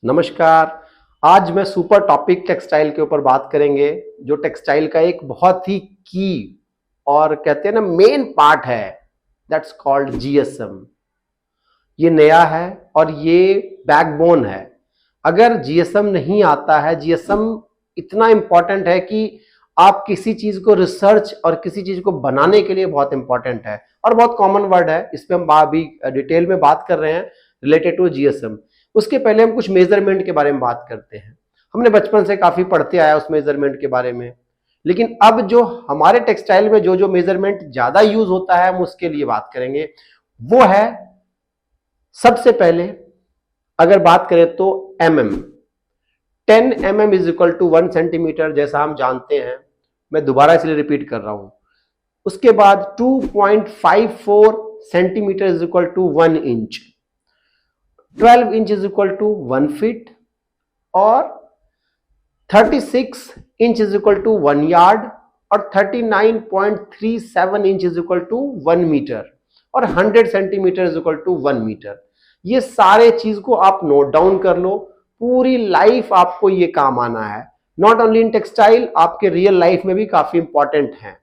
नमस्कार। आज मैं सुपर टॉपिक टेक्सटाइल के ऊपर बात करेंगे, जो टेक्सटाइल का एक बहुत ही की और कहते हैं ना मेन पार्ट है, दैट्स कॉल्ड जीएसएम। ये नया है और ये बैकबोन है। अगर जीएसएम नहीं आता है, जीएसएम इतना इंपॉर्टेंट है कि आप किसी चीज को रिसर्च और किसी चीज को बनाने के लिए बहुत इंपॉर्टेंट है और बहुत कॉमन वर्ड है। इस पे हम अभी डिटेल में बात कर रहे हैं रिलेटेड टू जीएसएम। उसके पहले हम कुछ मेजरमेंट के बारे में बात करते हैं। हमने बचपन से काफी पढ़ते आया उस मेजरमेंट के बारे में, लेकिन अब जो हमारे टेक्सटाइल में जो जो मेजरमेंट ज्यादा यूज होता है हम उसके लिए बात करेंगे। वो है, सबसे पहले अगर बात करें तो mm। 10 mm is equal to 1 centimetre, जैसा हम जानते हैं। मैं दोबारा इसलिए रिपीट कर रहा हूं। उसके बाद 2.54 centimetre is equal to 1 inch, 12 inch is equal to 1 feet और 36 inch is equal to 1 yard और 39.37 inch is equal to 1 metre और 100 centimetre is equal to 1 metre. ये सारे चीज को आप नोट डाउन कर लो। पूरी लाइफ आपको ये काम आना है, नॉट ओनली इन टेक्सटाइल, आपके रियल लाइफ में भी काफी इंपॉर्टेंट है।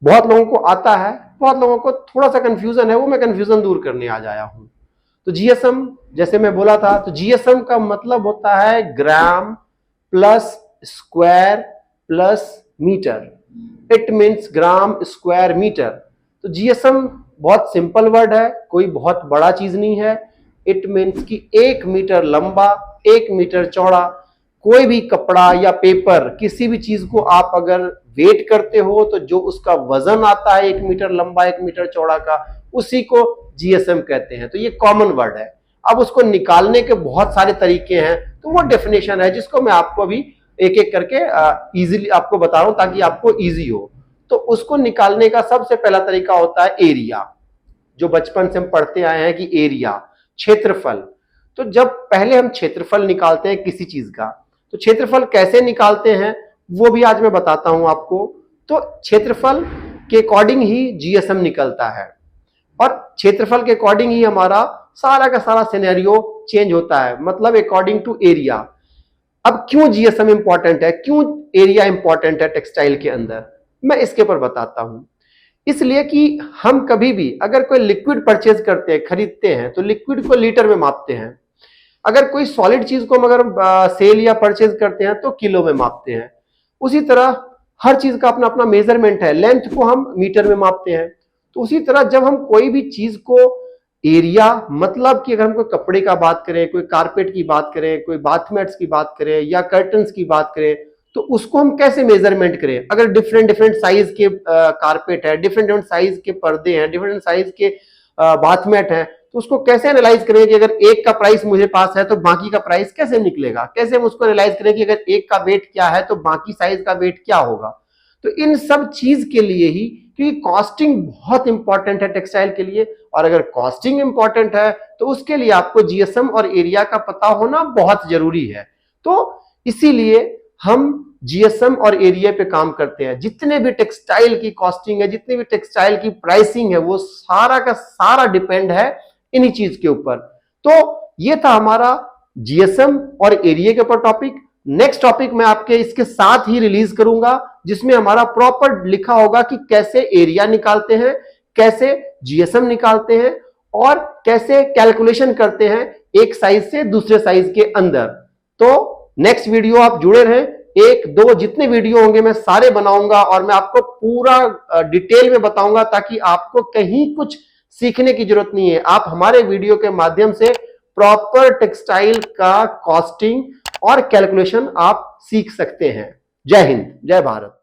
बहुत लोगों को आता है, बहुत लोगों को थोड़ा सा कंफ्यूजन है, वो मैं कंफ्यूजन दूर करने आज आया हूं। तो जीएसएम, जैसे मैं बोला था, तो जीएसएम का मतलब होता है gram plus square plus metre. It means gram square metre. तो जीएसएम बहुत सिंपल वर्ड है, कोई बहुत बड़ा चीज नहीं है। इट मीन्स कि 1 मीटर लंबा, 1 मीटर चौड़ा कोई भी कपड़ा या पेपर, किसी भी चीज को आप अगर वेट करते हो तो जो उसका वजन आता है 1 मीटर लंबा 1 मीटर चौड़ा का, उसी को जीएसएम कहते हैं। तो ये कॉमन वर्ड है। अब उसको निकालने के बहुत सारे तरीके हैं, तो वो डेफिनेशन है जिसको मैं आपको अभी एक एक करके इजीली आपको बता रहा हूं ताकि आपको इजी हो। तो उसको निकालने का सबसे पहला तरीका होता है एरिया, जो बचपन से हम पढ़ते आए हैं कि एरिया, क्षेत्रफल। तो जब पहले हम क्षेत्रफल निकालते हैं किसी चीज का, तो क्षेत्रफल कैसे निकालते हैं वो भी आज मैं बताता हूं आपको। तो क्षेत्रफल के अकॉर्डिंग ही जीएसएम निकलता है और क्षेत्रफल के अकॉर्डिंग ही हमारा सारा का सारा सिनेरियो चेंज होता है, मतलब अकॉर्डिंग टू एरिया। अब क्यों जीएसएम इंपॉर्टेंट है, क्यों एरिया इंपॉर्टेंट है टेक्सटाइल के अंदर, मैं इसके ऊपर बताता हूं। इसलिए कि हम कभी भी अगर कोई लिक्विड परचेज करते हैं, खरीदते हैं, तो लिक्विड को लीटर में मापते हैं। अगर कोई सॉलिड चीज को हम अगर सेल या परचेज करते हैं तो किलो में मापते हैं। उसी तरह हर चीज का अपना अपना मेजरमेंट है, लेंथ को हम मीटर में मापते हैं। तो उसी तरह जब हम कोई भी चीज को एरिया, मतलब कि अगर हम कोई कपड़े का बात करें, कोई कारपेट की बात करें, कोई बाथमेट्स की बात करें या कर्टन्स की बात करें, तो उसको हम कैसे मेजरमेंट करें। अगर डिफरेंट डिफरेंट साइज के कारपेट है, डिफरेंट डिफरेंट साइज के पर्दे हैं, डिफरेंट साइज के बाथमेट है, तो उसको कैसे एनालाइज करें कि अगर एक का प्राइस मुझे पास है तो बाकी का प्राइस कैसे निकलेगा। कैसे हम उसको एनालाइज करें कि अगर एक का वेट क्या है तो बाकी साइज का वेट क्या होगा। तो इन सब चीज के लिए ही, क्योंकि कॉस्टिंग बहुत इंपॉर्टेंट है टेक्सटाइल के लिए, और अगर कॉस्टिंग इंपॉर्टेंट है तो उसके लिए आपको जीएसएम और एरिया का पता होना बहुत जरूरी है। तो इसीलिए हम जीएसएम और एरिया पे काम करते हैं। जितने भी टेक्सटाइल की कॉस्टिंग है, जितने भी टेक्सटाइल की प्राइसिंग है, वो सारा का सारा डिपेंड है इन्हीं चीज के ऊपर। तो ये था हमारा जीएसएम और एरिया के ऊपर टॉपिक। नेक्स्ट टॉपिक मैं आपके इसके साथ ही रिलीज करूंगा, जिसमें हमारा प्रॉपर लिखा होगा कि कैसे एरिया निकालते हैं, कैसे जीएसएम निकालते हैं और कैसे कैलकुलेशन करते हैं एक साइज से दूसरे साइज के अंदर। तो नेक्स्ट वीडियो आप जुड़े रहें। 1-2 जितने वीडियो होंगे मैं सारे बनाऊंगा और मैं आपको पूरा डिटेल में बताऊंगा, ताकि आपको कहीं कुछ सीखने की जरूरत नहीं है। आप हमारे वीडियो के माध्यम से प्रॉपर टेक्सटाइल का कॉस्टिंग और कैलकुलेशन आप सीख सकते हैं। जय हिंद, जय भारत।